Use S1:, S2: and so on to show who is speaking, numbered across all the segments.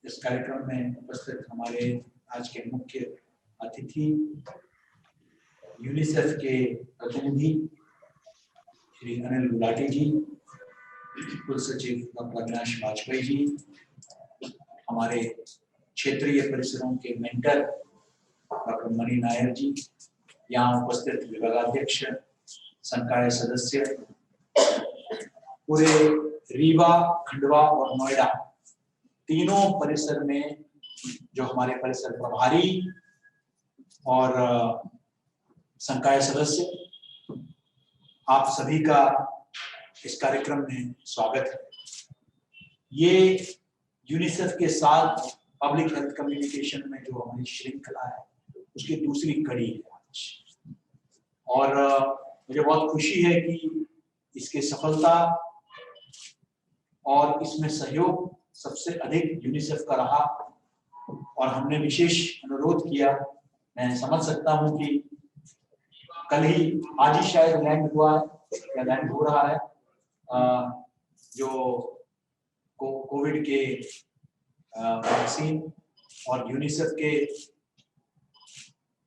S1: इस कार्यक्रम में उपस्थित हमारे आज के मुख्य अतिथि यूनिसेफ के प्रतिनिधि श्री अनिल गुलाटी जी, कुल सचिव डॉक्टर अविनाश वाजपेयी जी, हमारे क्षेत्रीय परिसरों के मेंटर डॉक्टर मणि नायर जी, यहाँ उपस्थित विभागाध्यक्ष, संकाय सदस्य, पूरे रीवा, खंडवा और नोएडा तीनों परिसर में जो हमारे परिसर प्रभारी और संकाय सदस्य, आप सभी का इस कार्यक्रम में स्वागत है। ये यूनिसेफ के साथ पब्लिक हेल्थ कम्युनिकेशन में जो हमारी श्रृंखला है उसकी दूसरी कड़ी है आज, और मुझे बहुत खुशी है कि इसकी सफलता और इसमें सहयोग सबसे अधिक यूनिसेफ का रहा, और हमने विशेष अनुरोध किया। मैं समझ सकता हूं कि कल ही, आज ही शायद लैंड हुआ है या लैंड हो रहा है, जो कोविड के वैक्सीन, और यूनिसेफ के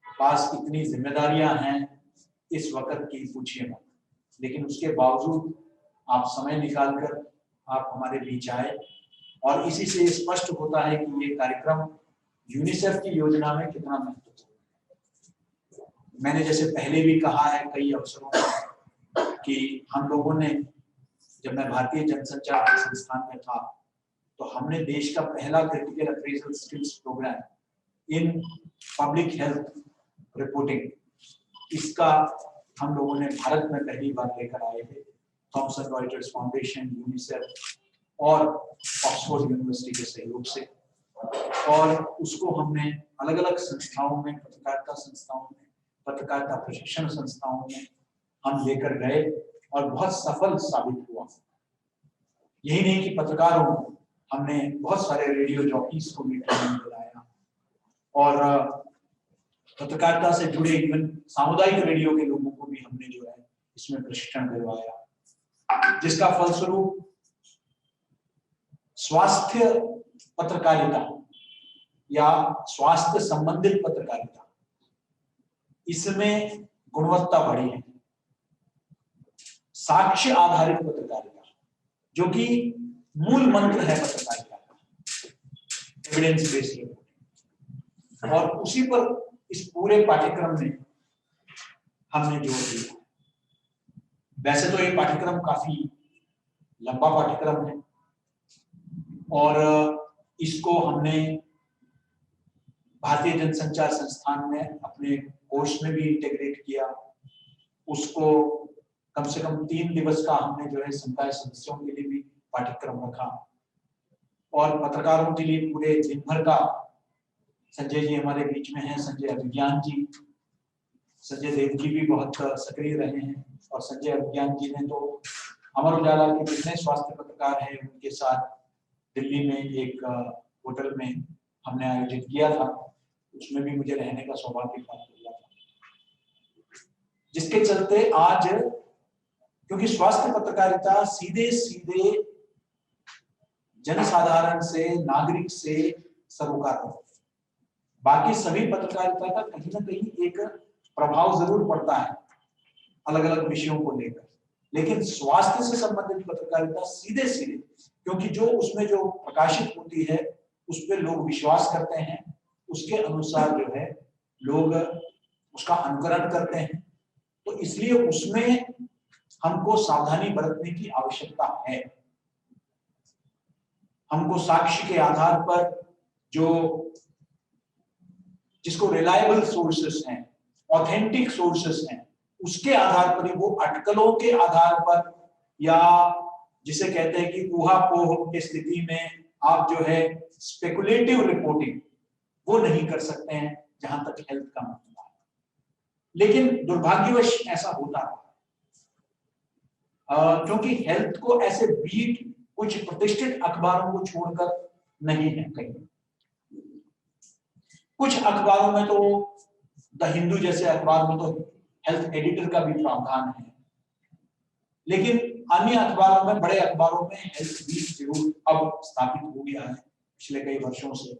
S1: पास इतनी जिम्मेदारियां हैं इस वक्त की पूछिए मत, लेकिन उसके बावजूद आप समय निकालकर आप हमारे बीच आए, और इसी से स्पष्ट होता है कि ये कार्यक्रम यूनिसेफ की योजना में कितना महत्वपूर्ण है। मैंने जैसे पहले भी कहा है कई अवसरों पर कि हम लोगों ने, जब मैं भारतीय जनसंचार संस्थान में था, तो हमने देश का पहला critical appraisal skills program in public health reporting, इसका हम लोगों ने भारत में पहली बार लेकर आए थे। थॉमसन रॉयटर्स फाउंडेशन, यूनिसेफ और ऑक्सफोर्ड यूनिवर्सिटी के सहयोग से, और उसको हमने अलग अलग संस्थाओं में, पत्रकारिता संस्थाओं में, पत्रकारिता प्रशिक्षण संस्थाओं में हम लेकर गए, और बहुत सफल साबित हुआ। यही नहीं कि पत्रकारों को, हमने बहुत सारे रेडियो जॉकीज को भी ट्रेनिंग दिलाया, और पत्रकारिता से जुड़े इवन सामुदायिक रेडियो के लोगों को भी हमने जो है इसमें प्रशिक्षण दिलवाया, जिसका फलस्वरूप स्वास्थ्य पत्रकारिता या स्वास्थ्य संबंधित पत्रकारिता, इसमें गुणवत्ता बढ़ी है। साक्ष्य आधारित पत्रकारिता, जो कि मूल मंत्र है पत्रकारिता का, एविडेंस बेस्ड रिपोर्टिंग, और उसी पर इस पूरे पाठ्यक्रम में हमने जोर दिया। वैसे तो ये पाठ्यक्रम काफी लंबा पाठ्यक्रम है, और इसको हमने भारतीय जनसंचार संस्थान में अपने कोर्स में भी इंटीग्रेट किया। उसको कम से कम 3 दिवस का हमने जो है संकाय सदस्यों के लिए भी पाठ्यक्रम रखा, और पत्रकारों के लिए पूरे दिन भर का, संजय जी हमारे बीच में हैं, संजय अभिज्ञान जी, संजय देव जी भी बहुत सक्रिय रहे हैं, और संजय अभिज्ञान जी ने तो अमर उजाला के जितने स्वास्थ्य पत्रकार हैं उनके साथ दिल्ली में एक होटल में हमने आयोजित किया था, उसमें भी मुझे रहने का सौभाग्य प्राप्त हुआ था, जिसके चलते आज, क्योंकि स्वास्थ्य पत्रकारिता सीधे सीधे जनसाधारण से, नागरिक से सरोकार है। बाकी सभी पत्रकारिता का कहीं ना कहीं एक प्रभाव जरूर पड़ता है अलग अलग विषयों को लेकर, लेकिन स्वास्थ्य से संबंधित पत्रकारिता सीधे सीधे, क्योंकि जो उसमें जो प्रकाशित होती है उस पर लोग विश्वास करते हैं, उसके अनुसार जो है लोग उसका अनुकरण करते हैं, तो इसलिए उसमें हमको सावधानी बरतने की आवश्यकता है। हमको साक्ष्य के आधार पर, जो जिसको रिलायबल सोर्सेस हैं, ऑथेंटिक सोर्सेस हैं, उसके आधार पर ही, वो अटकलों के आधार पर, या जिसे कहते हैं कि ऊहापोह की स्थिति में आप जो है स्पेकुलेटिव रिपोर्टिंग वो नहीं कर सकते हैं जहां तक हेल्थ का मामला है। लेकिन दुर्भाग्यवश ऐसा होता है, क्योंकि हेल्थ को ऐसे बीट कुछ प्रतिष्ठित अखबारों को छोड़कर नहीं है कहीं। कुछ अखबारों में तो, द हिंदू जैसे अखबार में तो हेल्थ एडिटर का भी प्रावधान है, लेकिन अन्य अखबारों में, बड़े अखबारों में हेल्थ बीट जरूर अब स्थापित हो गया है, पिछले कई वर्षों से,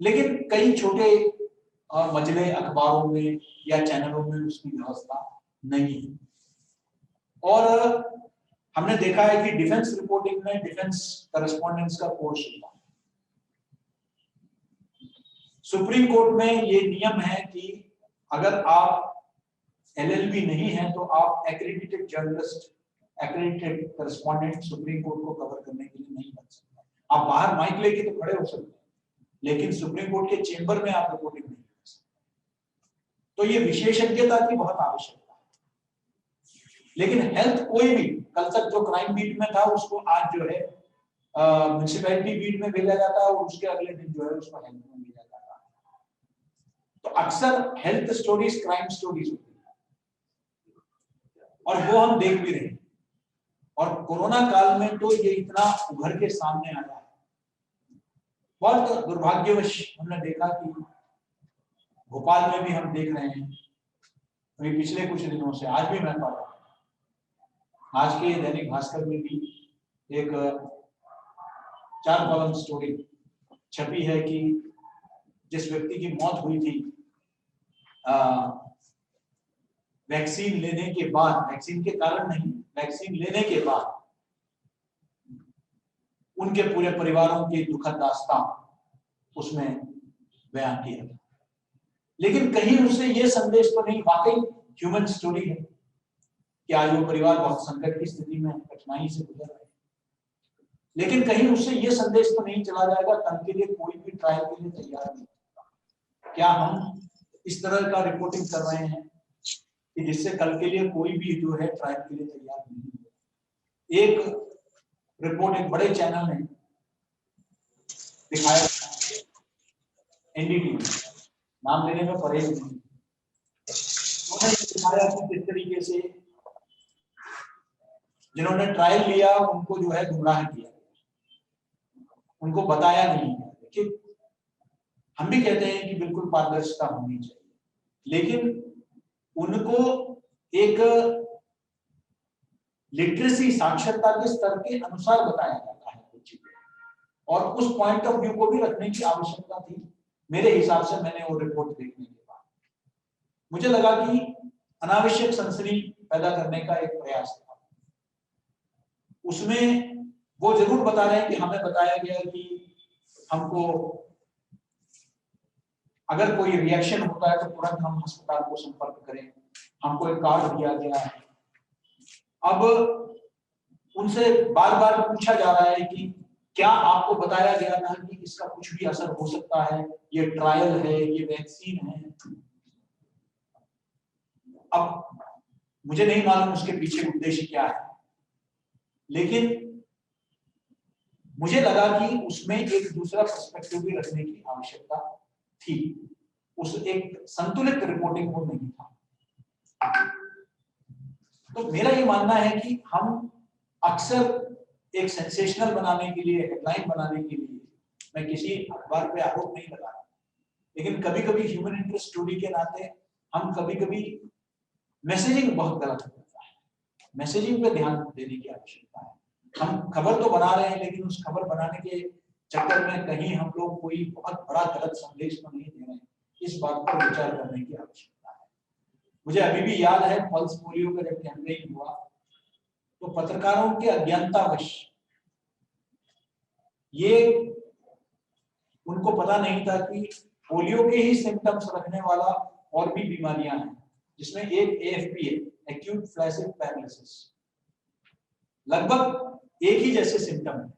S1: लेकिन कई छोटे मजले अखबारों में या चैनलों में उसकी व्यवस्था नहीं है। और हमने देखा है कि डिफेंस रिपोर्टिंग में डिफेंस करस्पॉन्डेंस का कोर्स होता है। सुप्रीम कोर्ट में ये नियम है कि अगर आप LLB नहीं है तो आप accredited journalist, accredited correspondent supreme court को कवर करने के लिए नहीं बन सकते। आप बाहर माइक लेके तो खड़े हो सकते हैं, लेकिन सुप्रीम कोर्ट के चेंबर में आप रिपोर्टिंग नहीं कर सकते। तो ये विशेषज्ञता की बहुत आवश्यकता है। लेकिन हेल्थ कोई भी, कल तक जो क्राइम बीट में था उसको आज जो है म्युनिसिपैलिटी बीट में भेजा जाता है और उसके अगले दिन जो है उसको हेल्थ में भेजा जाता है। तो अक्सर हेल्थ स्टोरीज क्राइम स्टोरीज होती है और वो हम देख भी रहे हैं। और कोरोना काल में तो ये इतना उभर के सामने आया है। बहुत दुर्भाग्यवश हमने देखा कि भोपाल में भी हम देख रहे हैं, अभी पिछले कुछ दिनों से, आज भी मैं पढ़ रहा हूं, आज के दैनिक भास्कर में भी एक 4 कॉलम स्टोरी छपी है कि जिस व्यक्ति की मौत हुई थी वैक्सीन लेने के बाद, वैक्सीन के कारण नहीं, वैक्सीन लेने के बाद उनके पूरे परिवारों की दुखद दास्तान उसमें बयान किया था। लेकिन कहीं उससे ये संदेश तो नहीं, वाकई ह्यूमन स्टोरी है कि आज वो परिवार बहुत संकट की स्थिति में, कठिनाई से गुजर रहे हैं, लेकिन कहीं उससे ये संदेश तो नहीं चला जाएगा कल के लिए कोई भी ट्रायल के लिए तैयार नहीं होगा। क्या हम इस तरह का रिपोर्टिंग कर रहे हैं कि जिससे कल के लिए कोई भी जो है ट्रायल के लिए तैयार नहीं है। एक रिपोर्ट एक बड़े चैनल ने दिखाया, NDTV, नाम लेने में परहेज नहीं, उन्होंने दिखाया कि किस तरीके से जिन्होंने ट्रायल लिया उनको जो है गुमराह किया, उनको बताया नहीं है। लेकिन हम भी कहते हैं कि बिल्कुल पारदर्शिता होनी चाहिए, लेकिन उनको एक लिटरेसी, साक्षरता के स्तर के अनुसार बताया जाता है कुछ चीजें, और उस पॉइंट ऑफ व्यू को भी रखने की आवश्यकता थी मेरे हिसाब से। मैंने वो रिपोर्ट देखने के बाद मुझे लगा कि अनावश्यक सनसनी पैदा करने का एक प्रयास था। उसमें वो जरूर बता रहे हैं कि हमें बताया गया कि हमको अगर कोई रिएक्शन होता है तो तुरंत हम अस्पताल को संपर्क करें, हमको एक कार्ड दिया गया है। अब उनसे बार बार पूछा जा रहा है कि क्या आपको बताया गया था कि इसका कुछ भी असर हो सकता है, ये ट्रायल है, ये वैक्सीन है। अब मुझे नहीं मालूम उसके पीछे उद्देश्य क्या है, लेकिन मुझे लगा कि उसमें एक दूसरा पर्सपेक्टिव भी रखने की आवश्यकता थी। उस एक संतुलित रिपोर्टिंग को नहीं था। तो मेरा ये मानना है कि हम अक्सर एक सेंसेशनल बनाने के लिए, हेडलाइन बनाने के लिए, मैं किसी अखबार पे आरोप नहीं लगा रहा, लेकिन कभी कभी ह्यूमन इंटरेस्ट स्टोरी के नाते हम कभी कभी मैसेजिंग बहुत गलत हो जाता है। मैसेजिंग पे ध्यान देने की आवश्यकता है। हम खबर तो बना रहे हैं, लेकिन उस खबर बनाने के चक्कर में कहीं हम लोग कोई बहुत बड़ा गलत संदेश तो नहीं दे रहे हैं, इस बात पर विचार करने की आवश्यकता है। मुझे अभी भी याद है पल्स पोलियो का जब कैंपेन हुआ तो पत्रकारों के अज्ञानतावश ये उनको पता नहीं था कि पोलियो के ही सिम्टम्स रखने वाला और भी बीमारियां हैं, जिसमें एक AFP है, एक्यूट फ्लैसिड पैरालिसिस, लगभग एक ही जैसे सिम्टम है,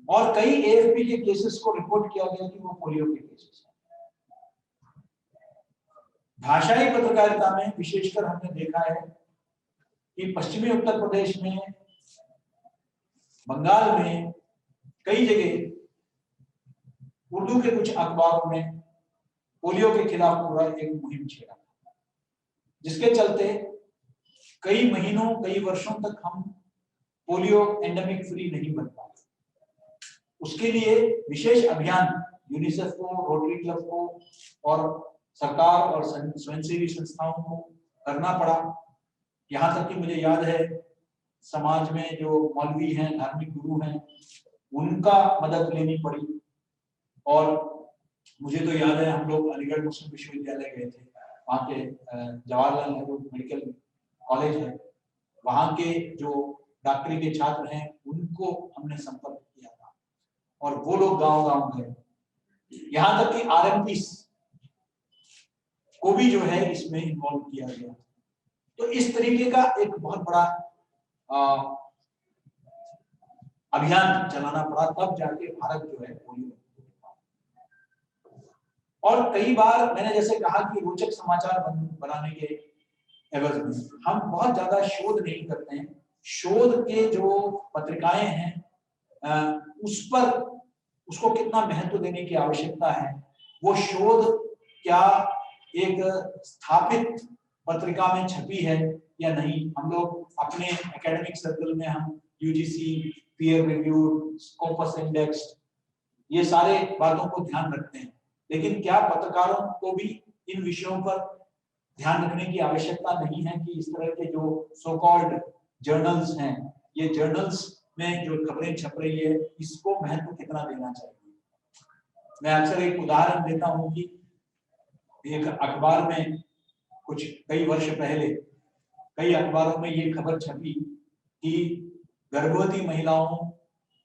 S1: और कई AFP के केसेस को रिपोर्ट किया गया कि वो पोलियो के केसेस हैं। भाषाई पत्रकारिता में विशेषकर हमने देखा है कि पश्चिमी उत्तर प्रदेश में, बंगाल में, कई जगह उर्दू के कुछ अखबारों ने पोलियो के खिलाफ पूरा एक मुहिम छेड़ा, जिसके चलते कई महीनों, कई वर्षों तक हम पोलियो एंडेमिक फ्री नहीं बन पाए। उसके लिए विशेष अभियान यूनिसेफ को, रोटरी क्लब को और सरकार और स्वयंसेवी संस्थाओं को करना पड़ा। यहाँ तक कि मुझे याद है समाज में जो मौलवी हैं, धार्मिक गुरु हैं, उनका मदद लेनी पड़ी। और मुझे तो याद है हम लोग अलीगढ़ मुस्लिम विश्वविद्यालय गए थे, वहाँ के जवाहरलाल नेहरू मेडिकल कॉलेज है, वहाँ के जो डॉक्टरी के छात्र हैं उनको हमने संपर्क किया था और वो लोग गांव-गांव गए। यहाँ तक कि आरएमपी को भी जो है इसमें इन्वॉल्व किया गया। तो इस तरीके का एक बहुत बड़ा अभियान चलाना पड़ा, तब जाके भारत जो है पोलियो। और कई बार मैंने जैसे कहा कि रोचक समाचार बनाने के एवज में हम बहुत ज्यादा शोध नहीं करते हैं। शोध के जो पत्रिकाएं हैं उस पर उसको कितना महत्व देने की आवश्यकता है। वो शोध क्या एक स्थापित पत्रिका में छपी है या नहीं। हम लोग अपने एकेडमिक सर्कल में हम UGC, peer reviewed, Scopus index, ये सारे बातों को ध्यान रखते हैं, लेकिन क्या पत्रकारों को भी इन विषयों पर ध्यान रखने की आवश्यकता नहीं है कि इस तरह के जो सो कॉल्ड जर्नल्स हैं, ये जर्नल्स में जो खबरें छप रही है इसको महत्व कितना देना चाहिए। मैं अक्सर एक उदाहरण देता हूं कि एक अखबार में कुछ कई वर्ष पहले कई अखबारों में ये खबर छपी कि गर्भवती महिलाओं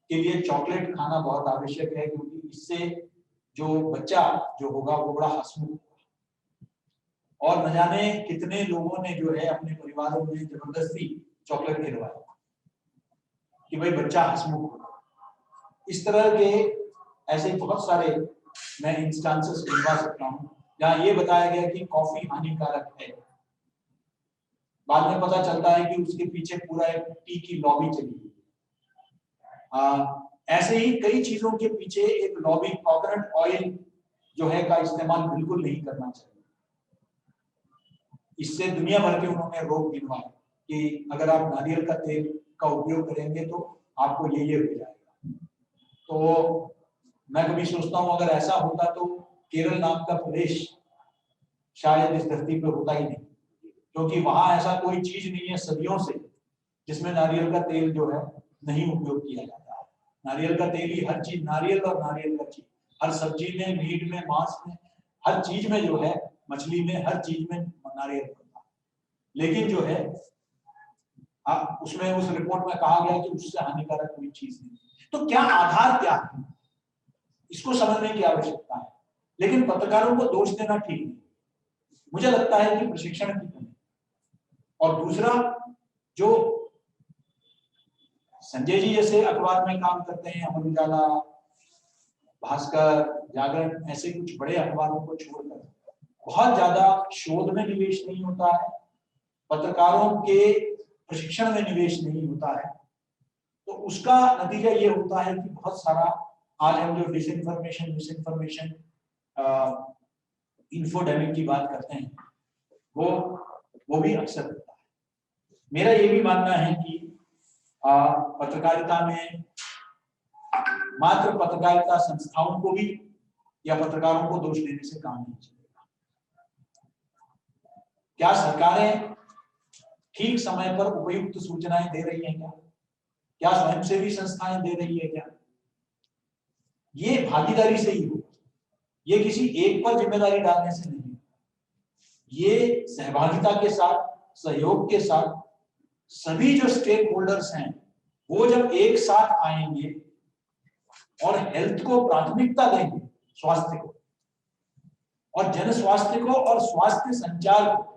S1: के लिए चॉकलेट खाना बहुत आवश्यक है, क्योंकि इससे जो बच्चा जो होगा वो बड़ा हंसमुख होगा। और न जाने कितने लोगों ने जो है अपने परिवारों में जबरदस्ती चॉकलेट खिलवाया कि भाई बच्चा हंसमुख होगा। इस तरह के ऐसे बहुत सारे मैं इंस्टांसेस गिनवा सकता हूँ जहाँ ये बताया गया कि कॉफी हानिकारक है। बाद में पता चलता है कि उसके पीछे पूरा एक टी की लॉबी चली हुई है। ऐसे ही कई चीजों के पीछे एक लॉबी, कोकोनट ऑयल जो है का इस्तेमाल बिल्कुल नहीं करना चाहिए। इससे दुनिया भर के उन्होंने रोक गिनवाए कि अगर आप नारियल का तेल का उपयोग करेंगे तो आपको ये हो जाएगा। तो मैं कभी सोचता हूँ अगर ऐसा होता तो केरल नाम का प्रदेश शायद इस धरती पर होता ही नहीं, क्योंकि वहां ऐसा कोई चीज नहीं है सदियों से जिसमें नारियल का तेल जो है नहीं उपयोग किया जाता है। नारियल का तेल ही हर चीज, नारियल और नारियल का चीज हर सब्जी में, मीट में, मांस में, हर चीज में जो है, मछली में, हर चीज में नारियल पड़ता है। लेकिन जो है उसमें उस रिपोर्ट में कहा गया कि उससे हानिकारक कोई चीज नहीं। तो क्या आधार क्या है, इसको समझने की आवश्यकता है। लेकिन पत्रकारों को दोष देना ठीक नहीं, मुझे लगता है कि प्रशिक्षण की कमी। और दूसरा, जो संजय जी जैसे अखबार में काम करते हैं, अमर उजाला, भास्कर, जागरण, ऐसे कुछ बड़े अखबारों को छोड़कर बहुत ज्यादा शोध में निवेश नहीं होता है, पत्रकारों के प्रशिक्षण में निवेश नहीं होता है। तो उसका नतीजा ये होता है कि बहुत सारा आज हम जो डिसइंफॉर्मेशन, मिसइंफॉर्मेशन, इन्फोडेमिक की बात करते हैं वो भी अक्सर होता है। मेरा ये भी मानना है कि पत्रकारिता में मात्र पत्रकारिता संस्थाओं को भी या पत्रकारों को दोष देने से काम नहीं चलेगा। क्या सरकारें ठीक समय पर उपयुक्त सूचनाएं दे रही हैं क्या स्वयंसेवी संस्थाएं दे रही है क्या? ये भागीदारी से ही हो, ये किसी एक पर जिम्मेदारी डालने से नहीं, ये सहभागिता के साथ, सहयोग के साथ सभी जो स्टेक होल्डर्स हैं वो जब एक साथ आएंगे और हेल्थ को प्राथमिकता देंगे, स्वास्थ्य को और जन स्वास्थ्य को और स्वास्थ्य संचार को,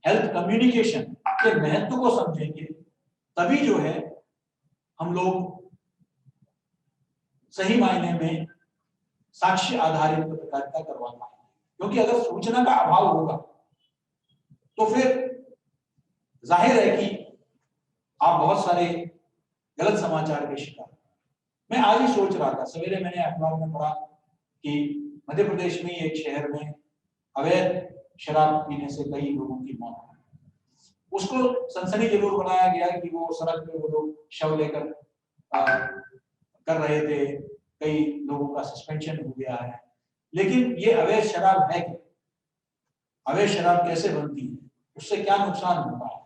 S1: हेल्थ कम्युनिकेशन के महत्व को समझेंगे, तभी जो है हम लोग सही मायने में साक्ष्य आधारित पत्रकारिता करवा पाएंगे। क्योंकि अगर सूचना का अभाव होगा तो फिर जाहिर है कि आप बहुत सारे गलत समाचार के शिकार। मैं आज ही सोच रहा था, सवेरे मैंने अखबार में पढ़ा कि मध्य प्रदेश में एक शहर में अवैध शराब पीने से कई लोगों की मौत हुई। उसको सनसनी जरूर बनाया गया कि वो सड़क पे वो लोग शव लेकर कर रहे थे, कई लोगों का सस्पेंशन हो गया है। लेकिन ये अवैध शराब है क्या? अवैध शराब कैसे बनती है? उससे क्या नुकसान होता है?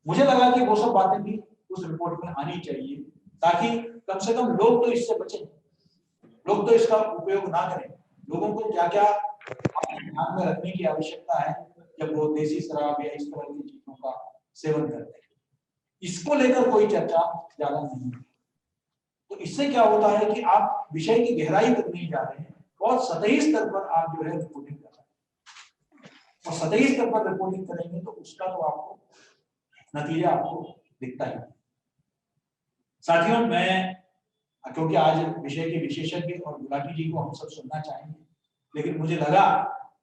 S1: मुझे लगा कि वो सब बातें भी उस रिपोर्ट में आनी चाहिए, ताकि कम से कम लोग तो इससे बचें, लोग तो इसका उपयोग ना करें। लोगों को क्या क्या ध्यान में रखने की आवश्यकता है जब वो देसी शराब या इस तरह की चीजों का सेवन करते हैं, इसको लेकर कोई चर्चा ज्यादा नहीं है। तो इससे क्या होता है कि आप विषय की गहराई तक नहीं जा रहे हैं, बहुत सतही स्तर पर आप जो है रिपोर्टिंग कर रहे हैं, और सतही स्तर पर रिपोर्टिंग करेंगे तो उसका तो आपको नतीजा आपको दिखता ही। साथियों, मैं क्योंकि आज विषय के विशेषज्ञ और गुलाटी जी को हम सब सुनना चाहेंगे, लेकिन मुझे लगा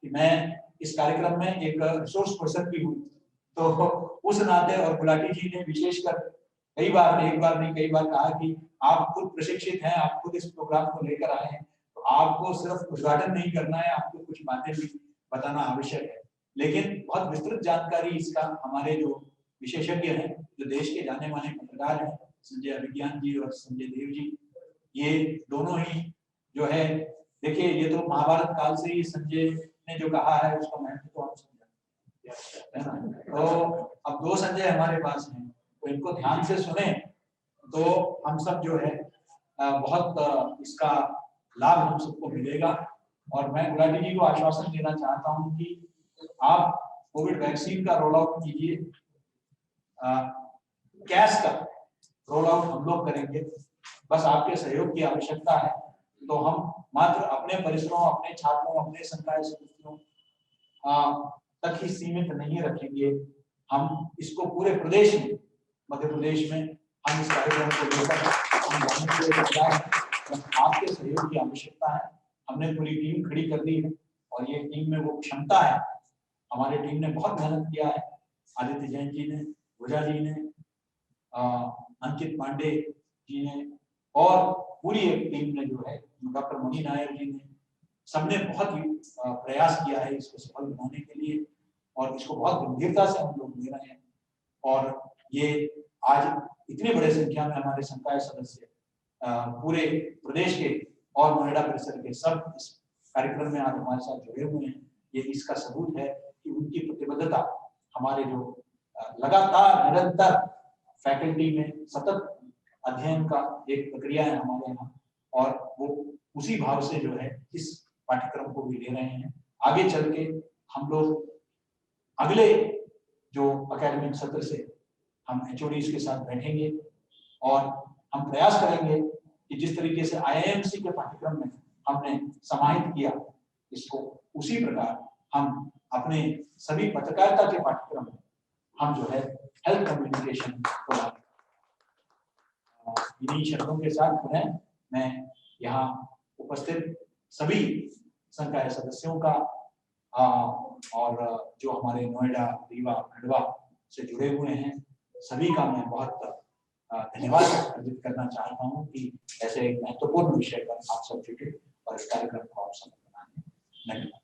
S1: कि मैं इस कार्यक्रम में एक रिसोर्स पर्सन भी हूँ, तो उस नाते, और गुलाटी जी ने विशेषकर कई बार, एक बार नहीं कई बार कहा कि आप खुद प्रशिक्षित हैं, आप खुद इस प्रोग्राम को लेकर आए हैं, तो आपको सिर्फ उद्घाटन नहीं करना है, आपको कुछ बातें भी बताना आवश्यक है। लेकिन बहुत विस्तृत जानकारी इसका हमारे जो विशेषज्ञ हैं, जो देश के जाने माने पत्रकार हैं, संजय अभिज्ञान जी और संजय देव जी, ये दोनों ही जो है, देखिए ये तो महाभारत काल से ही संजय ने जो कहा है उसका महत्व तो हम समझते हैं ना। तो अब दो संजय हमारे पास हैं, तो इनको ध्यान से सुने तो हम सब जो है बहुत इसका लाभ हम सबको मिलेगा। और मैं गुलाटी जी को आश्वासन देना चाहता हूं कि आप कोविड वैक्सीन का रोल आउट कीजिए, कैश का रोल आउट हम लोग करेंगे, बस आपके सहयोग की आवश्यकता है। तो हम मात्र अपने परिसरों, अपने छात्रों, अपने संकाय सदस्यों तक ही सीमित नहीं रखेंगे, हम इसको पूरे प्रदेश में, मध्य प्रदेश में हम इस कार्यक्रम को लेकर हम जाने के लिए तैयार हैं। आपके सहयोग की आवश्यकता है। हमने पूरी टीम खड़ी कर दी है, और ये टीम में वो क्षमता है। हमारी टीम ने बहुत मेहनत किया है, आदित्य जैन जी ने, भुजा जी ने, अंकित पांडे जी ने, और पूरी एक टीम ने जो है, डॉक्टर मणि नायर जी ने, सबने बहुत ही प्रयास किया है इसको सफल बनाने के लिए, और इसको बहुत गंभीरता से हम लोग ले रहे हैं। और ये आज इतने बड़े संख्या में हमारे संकाय सदस्य पूरे प्रदेश के और नोएडा परिसर के सब इस कार्यक्रम में आज हमारे साथ जुड़े हुए हैं, ये इसका सबूत है कि उनकी प्रतिबद्धता, हमारे जो लगातार निरंतर फैकल्टी में सतत अध्ययन का एक प्रक्रिया है हमारे यहाँ, और वो उसी भाव से जो है इस पाठ्यक्रम को भी ले रहे हैं। आगे चल के हम लोग अगले जो एकेडमिक सत्र से हम HODs के साथ बैठेंगे, और हम प्रयास करेंगे कि जिस तरीके से IIMC के पाठ्यक्रम में हमने समाहित किया, इसको उसी प्रकार हम अपने सभी पत्रकारिता के पाठ्यक्रम में हम जो है हेल्थ कम्युनिकेशन को लाएंगे। इन्हीं शब्दों के साथ पुनः मैं यहाँ उपस्थित सभी संकाय सदस्यों का और जो हमारे नोएडा, रीवा, खंडवा से जुड़े हुए हैं, सभी का मैं बहुत धन्यवाद अर्पित करना चाहता हूँ कि ऐसे एक महत्वपूर्ण विषय पर आप सब जुटे और इस कार्यक्रम को आप सब बनाने। धन्यवाद।